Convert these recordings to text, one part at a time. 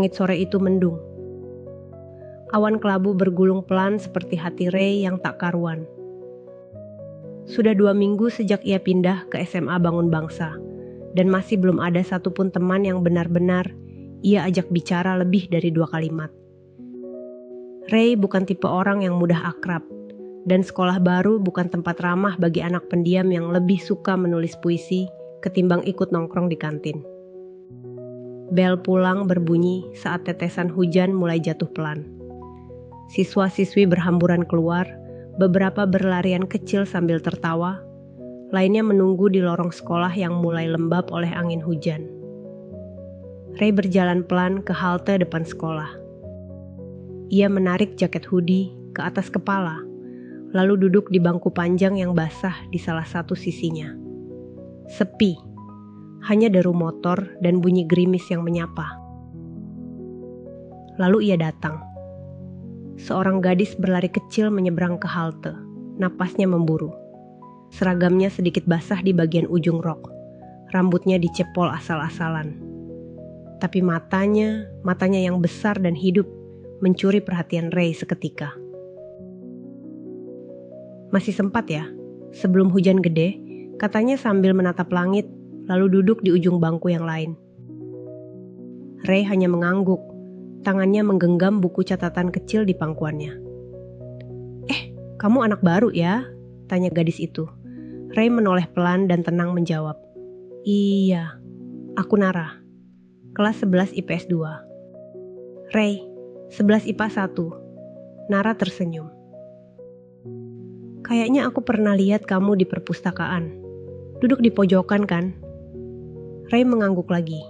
Langit sore itu mendung. Awan kelabu bergulung pelan seperti hati Ray yang tak karuan. Sudah 2 minggu sejak ia pindah ke SMA Bangun Bangsa, dan masih belum ada satupun teman yang benar-benar ia ajak bicara lebih dari 2 kalimat. Ray bukan tipe orang yang mudah akrab, dan sekolah baru bukan tempat ramah bagi anak pendiam yang lebih suka menulis puisi ketimbang ikut nongkrong di kantin. Bel pulang berbunyi saat tetesan hujan mulai jatuh pelan. Siswa-siswi berhamburan keluar, beberapa berlarian kecil sambil tertawa, lainnya menunggu di lorong sekolah yang mulai lembab oleh angin hujan. Ray berjalan pelan ke halte depan sekolah. Ia menarik jaket hoodie ke atas kepala, lalu duduk di bangku panjang yang basah di salah satu sisinya. Sepi, hanya deru motor dan bunyi gerimis yang menyapa. Lalu ia datang. Seorang gadis berlari kecil menyeberang ke halte, napasnya memburu. Seragamnya sedikit basah di bagian ujung rok, rambutnya dicepol asal-asalan. Tapi matanya yang besar dan hidup, mencuri perhatian Ray seketika. Masih sempat ya, sebelum hujan gede, katanya sambil menatap langit, lalu duduk di ujung bangku yang lain. Ray hanya mengangguk, tangannya menggenggam buku catatan kecil di pangkuannya. Kamu anak baru ya? Tanya gadis itu. Ray menoleh pelan dan tenang menjawab. Iya, aku Nara. Kelas 11 IPS 2. Ray, 11 IPA 1. Nara tersenyum. Kayaknya aku pernah lihat kamu di perpustakaan. Duduk di pojokan kan? Ray mengangguk lagi.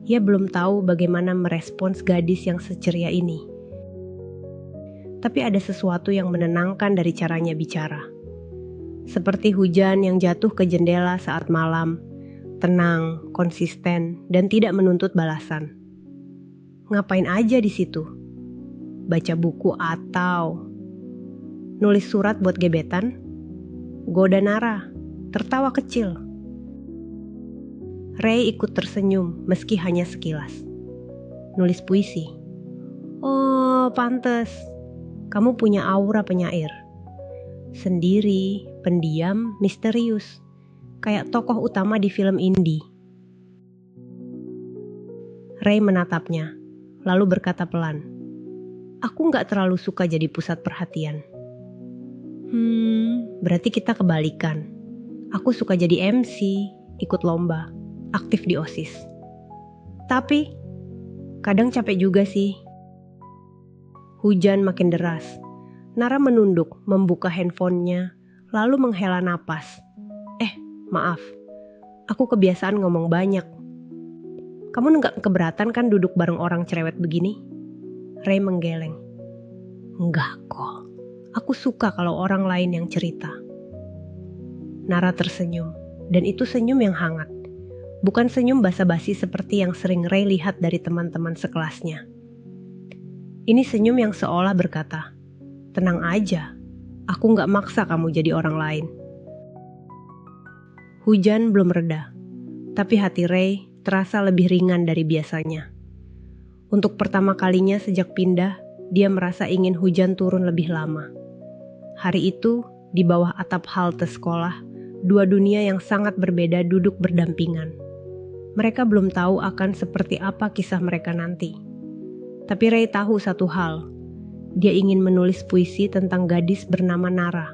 Ia belum tahu bagaimana merespons gadis yang seceria ini. Tapi ada sesuatu yang menenangkan dari caranya bicara. Seperti hujan yang jatuh ke jendela saat malam, tenang, konsisten, dan tidak menuntut balasan. Ngapain aja di situ? Baca buku atau nulis surat buat gebetan? Goda Nara, tertawa kecil. Ray ikut tersenyum meski hanya sekilas. Nulis puisi. Oh, pantes. Kamu punya aura penyair. Sendiri, pendiam, misterius. Kayak tokoh utama di film indie. Ray menatapnya, lalu berkata pelan. Aku gak terlalu suka jadi pusat perhatian. Berarti kita kebalikan. Aku suka jadi MC, ikut lomba, aktif di OSIS. Tapi, kadang capek juga sih. Hujan makin deras. Nara menunduk, membuka handphonenya, lalu menghela napas. Maaf, aku kebiasaan ngomong banyak. Kamu nggak keberatan kan duduk bareng orang cerewet begini? Ray menggeleng. Enggak kok, aku suka kalau orang lain yang cerita. Nara tersenyum, dan itu senyum yang hangat. Bukan senyum basa-basi seperti yang sering Ray lihat dari teman-teman sekelasnya. Ini senyum yang seolah berkata, tenang aja, aku gak maksa kamu jadi orang lain. Hujan belum reda, tapi hati Ray terasa lebih ringan dari biasanya. Untuk pertama kalinya sejak pindah, dia merasa ingin hujan turun lebih lama. Hari itu, di bawah atap halte sekolah, 2 dunia yang sangat berbeda duduk berdampingan. Mereka belum tahu akan seperti apa kisah mereka nanti. Tapi Ray tahu satu hal. Dia ingin menulis puisi tentang gadis bernama Nara.